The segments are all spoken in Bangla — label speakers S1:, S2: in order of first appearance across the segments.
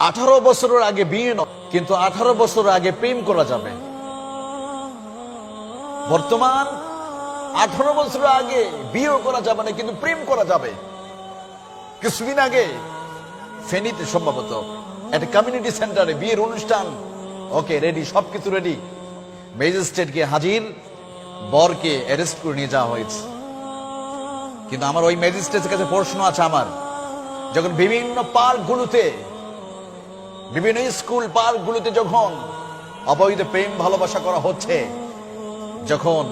S1: 18 বছরের আগে বিয়ে নয়, কিন্তু 18 বছর আগে প্রেম করা যাবে। বর্তমান 18 বছর আগে বিয়ে করা যাবে না, কিন্তু প্রেম করা যাবে। কিছুদিন আগে ফেনীতে সম্ভবত একটা কমিউনিটি সেন্টারে বিয়ের অনুষ্ঠান, ওকে রেডি, সবকিছু রেডি, ম্যাজিস্ট্রেটকে হাজির, বরকে অ্যারেস্ট করে নিয়ে যাওয়া হয়েছে। কিন্তু আমার ওই ম্যাজিস্ট্রেটের কাছে প্রশ্ন আছে আমার, যখন বিভিন্ন পার্কগুলোতে, বিভিন্ন স্কুল পার্কগুলোতে যখন অবৈধ প্রেম ভালোবাসা করা হচ্ছে, যখন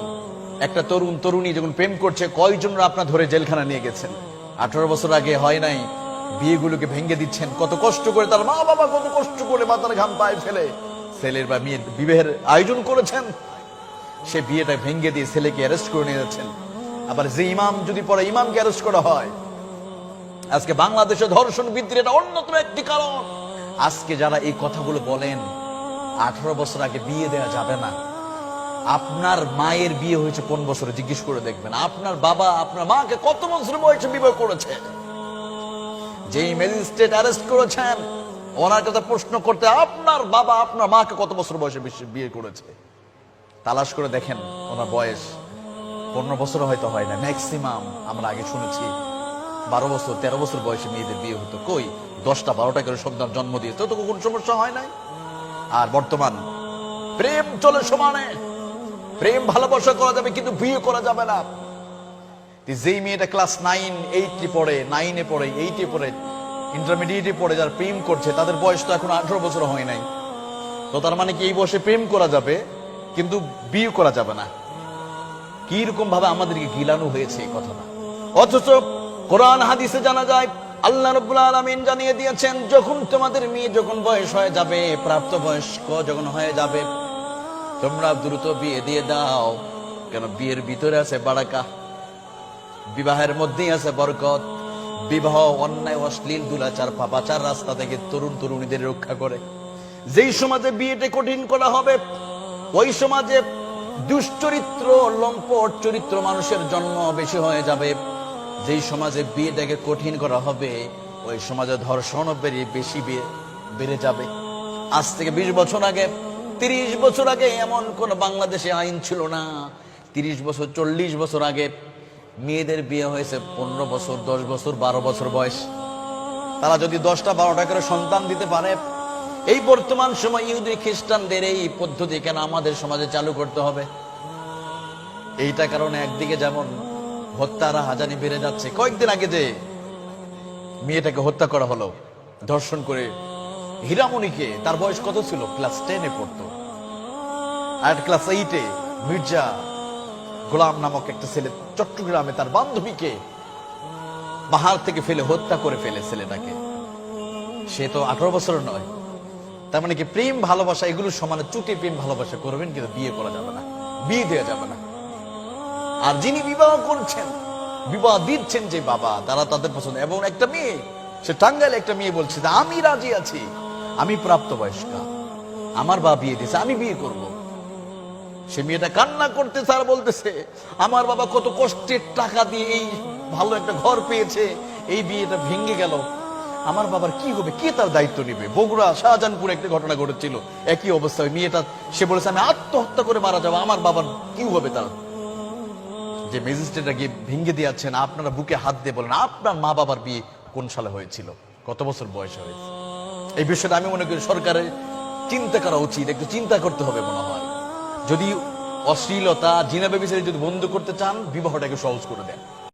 S1: একটা তরুণ তরুণী যখন প্রেম করছে, কয়জনরা আপনার ধরে জেলখানা নিয়ে গেছেন? 18 বছর আগে হয় নাই, বিয়েগুলোকে ভেঙে দিচ্ছেন। কত কষ্ট করে তার মা বাবা, কত কষ্ট করে মাথার ঘাম পায়ে ফেলে ছেলের বা মেয়ের বিবাহের আয়োজন করেছেন, সে বিয়েটা ভেঙে দিয়ে ছেলেকে অ্যারেস্ট করে নিয়ে যাচ্ছেন। আবার যে ইমাম যদি পরে ইমামকে অ্যারেস্ট করা হয়। আজকে বাংলাদেশে ধর্ষণ বৃদ্ধির এটা অন্যতম একটি কারণ। আজকে যারা এই কথাগুলো বলেন 18 বছর আগে বিয়ে দেওয়া যাবে না, আপনার মায়ের বিয়ে হয়েছে কোন বছরে জিজ্ঞেস করে দেখবেন। আপনার বাবা আপনার মাকে কত বছর বয়সে বিবাহ করেছে? যেই ম্যাজিস্ট্রেট অ্যারেস্ট করেছেন, ওনার কাছে প্রশ্ন করতে, আপনার বাবা আপনার মাকে কত বছর বয়সে বিয়ে করেছে? তালাশ করে দেখেন, ওনার বয়স 15 বছর হয়তো হয় না, ম্যাক্সিমাম আমরা আগে শুনেছি 12 বছর 13 বছর বয়সে মেয়েদের বিয়ে হতো। কই 10টা 12টা করে সন্তান জন্ম দিয়েছে, তো কোনো সমস্যা হয় নাই। আর বর্তমান প্রেম চলে সমানে, প্রেম ভালোবাসা করা যাবে কিন্তু বিয়ে করা যাবে না। যেই মেয়েটা ক্লাস 9 8 পড়ে, 9 পড়ে, 8 পড়ে, ইন্টারমিডিয়েটে পড়ে, যারা প্রেম করছে তাদের বয়স তো এখন 18 বছর হয় নাই। তো তার মানে কি এই বয়সে প্রেম করা যাবে কিন্তু বিয়ে করা যাবে না? কি রকম ভাবে আমাদেরকে গিলানো হয়েছে এই কথাটা। অথচ কোরআন হাদিসে জানা যায়, আল্লাহ রাব্বুল আলামিন জানিয়ে দিয়েছেন, যখন তোমাদের মেয়ে যখন বয়স হয়ে যাবে, প্রাপ্ত বয়স্ক যখন হয়ে যাবে, তোমরা দ্রুত বিয়ে দিয়ে দাও। কেন? বিয়ের ভিতরে আছে বারাকা, বিবাহের মধ্যেই আছে বরকত। বিবাহ অন্যায়, অশ্লীল, দুরাচার, পাপাচার রাস্তা থেকে তরুণ তরুণীদের রক্ষা করে। যেই সমাজে বিয়েটা কঠিন করা হবে, ওই সমাজে দুশ্চরিত্র, লম্পট চরিত্র মানুষের জন্ম বেশি হয়ে যাবে। যেই সমাজে বিয়েটাকে কঠিন করা হবে, ওই সমাজে ধর্ষণও বেশি বেড়ে যাবে। আজ থেকে 20 বছর আগে, 30 বছর আগে এমন কোন বাংলাদেশে আইন ছিল না। 30 বছর 40 বছর আগে মেয়েদের বিয়ে হয়েছে 15 বছর 10 বছর 12 বছর বয়স। তারা যদি 10টা 12টা করে সন্তান দিতে পারে, এই বর্তমান সময় ইহুদি খ্রিস্টানদের এই পদ্ধতি কেন আমাদের সমাজে চালু করতে হবে? এইটা কারণে একদিকে যেমন হত্যারা হাজানি বেড়ে যাচ্ছে। কয়েকদিন আগে যে মেয়েটাকে হত্যা করা হলো ধর্ষণ করে, হীরামণিকে, তার বয়স কত ছিল? ক্লাস 10 পড়তো। আর ক্লাস 8 মির্জা গোলাম নামক একটা ছেলে চট্টগ্রামে তার বান্ধবীকে পাহাড় থেকে ফেলে হত্যা করে ফেলে ছেলেটাকে। সে তো 18 বছর নয়। তার মানে কি প্রেম ভালোবাসা এগুলো সমানে চুটি প্রেম ভালোবাসা করবেন, কিন্তু বিয়ে করা যাবে না, বিয়ে দেওয়া যাবে না। আর যিনি বিবাহ করছেন, বিবাহ দিচ্ছেন যে বাবা, তারা তাদের পছন্দ। এবং একটা মেয়ে, সে টাঙ্গাইলে একটা মেয়ে বলছে যে আমি রাজি আছি, আমি প্রাপ্তবয়স্কা, আমার বাবা বিয়ে দিয়েছে, আমি বিয়ে করব। সে মেয়েটা কান্না করতে, স্যার বলতেছে আমার বাবা কত কষ্টের টাকা দিয়ে এই ভালো একটা ঘর পেয়েছে, এই বিয়েটা ভেঙে গেল, আমার বাবার কি হবে, কে তার দায়িত্ব নেবে? বগুড়া শাহজাহানপুরে একটা ঘটনা ঘটেছিল, একই অবস্থা। ওই মেয়েটা, সে বলেছে আমি আত্মহত্যা করে মারা যাবো, আমার বাবার কি হবে? তার যে ম্যাজিস্ট্রেটরা গিয়ে ভেঙে দিয়েছেন, আপনারা বুকে হাত দিয়ে বলেন আপনার মা বাবার বিয়ে কোন সালে হয়েছিল, কত বছর বয়স হয়েছে? এই বিষয়টা আমি মনে করি সরকারের চিন্তা করা উচিত, একটু চিন্তা করতে হবে মনে হয়। যদি অশ্লীলতা, জিনা ব্যভিচার যদি বন্ধ করতে চান, বিবাহটাকে সহজ করে দেন।